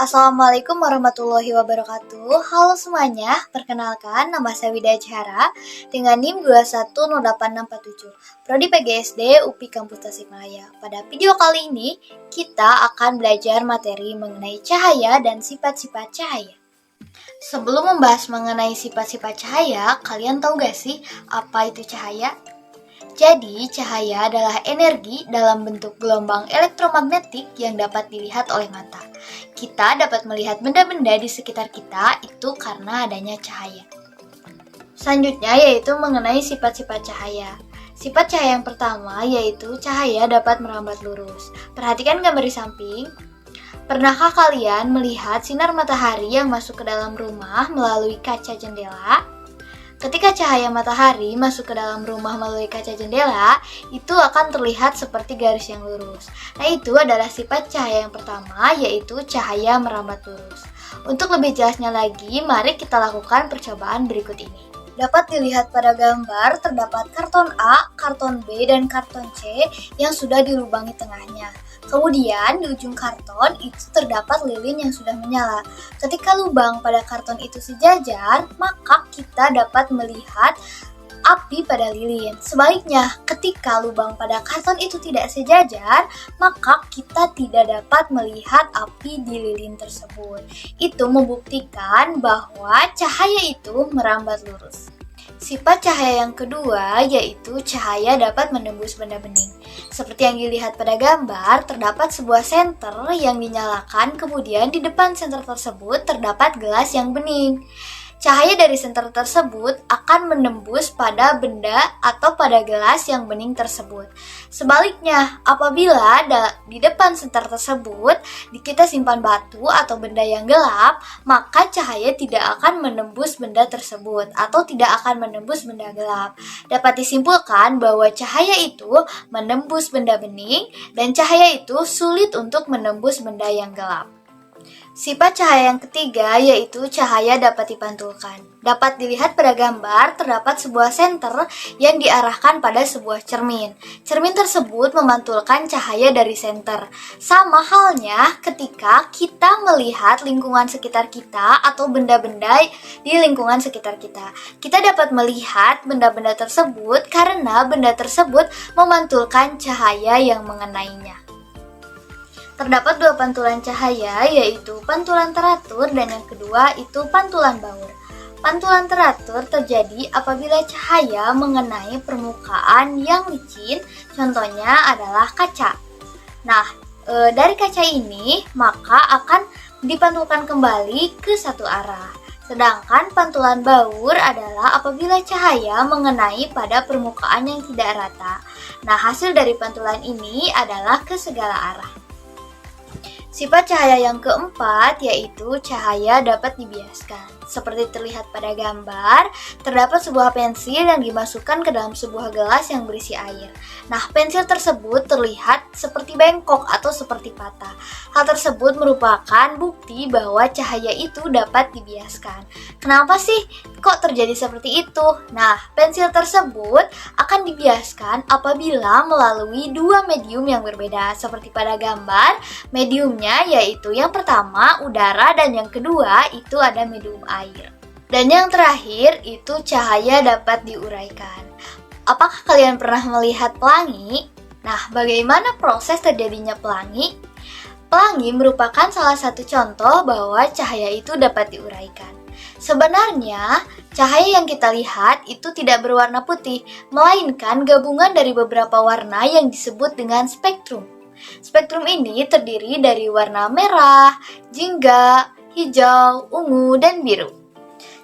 Assalamualaikum warahmatullahi wabarakatuh. Halo semuanya, perkenalkan nama saya Wida Chara dengan NIM 2108647 Prodi PGSD UPI Kampus Tasikmalaya. Pada video kali ini, kita akan belajar materi mengenai cahaya dan sifat-sifat cahaya. Sebelum membahas mengenai sifat-sifat cahaya, kalian tahu gak sih apa itu cahaya? Jadi, cahaya adalah energi dalam bentuk gelombang elektromagnetik yang dapat dilihat oleh mata. Kita dapat melihat benda-benda di sekitar kita itu karena adanya cahaya. Selanjutnya yaitu mengenai sifat-sifat cahaya. Sifat cahaya yang pertama yaitu cahaya dapat merambat lurus. Perhatikan gambar di samping. Pernahkah kalian melihat sinar matahari yang masuk ke dalam rumah melalui kaca jendela? Ketika cahaya matahari masuk ke dalam rumah melalui kaca jendela, itu akan terlihat seperti garis yang lurus. Nah, itu adalah sifat cahaya yang pertama, yaitu cahaya merambat lurus. Untuk lebih jelasnya lagi, mari kita lakukan percobaan berikut ini. Dapat dilihat pada gambar, terdapat karton A, karton B, dan karton C yang sudah dilubangi tengahnya. Kemudian di ujung karton itu terdapat lilin yang sudah menyala. Ketika lubang pada karton itu sejajar, maka kita dapat melihat api pada lilin. Sebaliknya, ketika lubang pada karton itu tidak sejajar, maka kita tidak dapat melihat api di lilin tersebut. Itu membuktikan bahwa cahaya itu merambat lurus. Sifat cahaya yang kedua yaitu cahaya dapat menembus benda bening. Seperti yang dilihat pada gambar, terdapat sebuah senter yang dinyalakan, kemudian di depan senter tersebut terdapat gelas yang bening. Cahaya dari senter tersebut akan menembus pada benda atau pada gelas yang bening tersebut. Sebaliknya, apabila di depan senter tersebut kita simpan batu atau benda yang gelap, maka cahaya tidak akan menembus benda tersebut atau tidak akan menembus benda gelap. Dapat disimpulkan bahwa cahaya itu menembus benda bening dan cahaya itu sulit untuk menembus benda yang gelap. Sifat cahaya yang ketiga yaitu cahaya dapat dipantulkan. Dapat dilihat pada gambar, terdapat sebuah senter yang diarahkan pada sebuah cermin. Cermin tersebut memantulkan cahaya dari senter. Sama halnya ketika kita melihat lingkungan sekitar kita atau benda-benda di lingkungan sekitar kita. Kita dapat melihat benda-benda tersebut karena benda tersebut memantulkan cahaya yang mengenainya. Terdapat dua pantulan cahaya, yaitu pantulan teratur dan yang kedua itu pantulan baur. Pantulan teratur terjadi apabila cahaya mengenai permukaan yang licin, contohnya adalah kaca. Nah, dari kaca ini maka akan dipantulkan kembali ke satu arah. Sedangkan pantulan baur adalah apabila cahaya mengenai pada permukaan yang tidak rata. Nah, hasil dari pantulan ini adalah ke segala arah. Sifat cahaya yang keempat yaitu cahaya dapat dibiaskan. Seperti terlihat pada gambar, terdapat sebuah pensil yang dimasukkan ke dalam sebuah gelas yang berisi air. Nah, pensil tersebut terlihat seperti bengkok atau seperti patah. Hal tersebut merupakan bukti bahwa cahaya itu dapat dibiaskan. Kenapa sih kok terjadi seperti itu? Nah, pensil tersebut akan dibiaskan apabila melalui dua medium yang berbeda. Seperti pada gambar, mediumnya yaitu yang pertama udara dan yang kedua itu ada medium air. Dan yang terakhir itu cahaya dapat diuraikan. Apakah kalian pernah melihat pelangi? Nah, bagaimana proses terjadinya pelangi? Pelangi merupakan salah satu contoh bahwa cahaya itu dapat diuraikan. Sebenarnya, cahaya yang kita lihat itu tidak berwarna putih, melainkan gabungan dari beberapa warna yang disebut dengan spektrum. Spektrum ini terdiri dari warna merah, jingga, hijau, ungu, dan biru.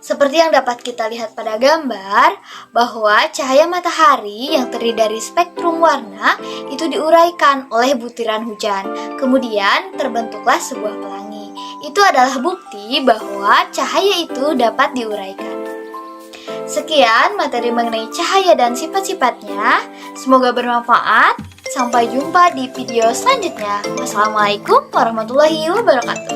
Seperti yang dapat kita lihat pada gambar, bahwa cahaya matahari yang terdiri dari spektrum warna itu diuraikan oleh butiran hujan. Kemudian terbentuklah sebuah pelangi. Itu adalah bukti bahwa cahaya itu dapat diuraikan. Sekian materi mengenai cahaya dan sifat-sifatnya. Semoga bermanfaat. Sampai jumpa di video selanjutnya. Wassalamualaikum warahmatullahi wabarakatuh.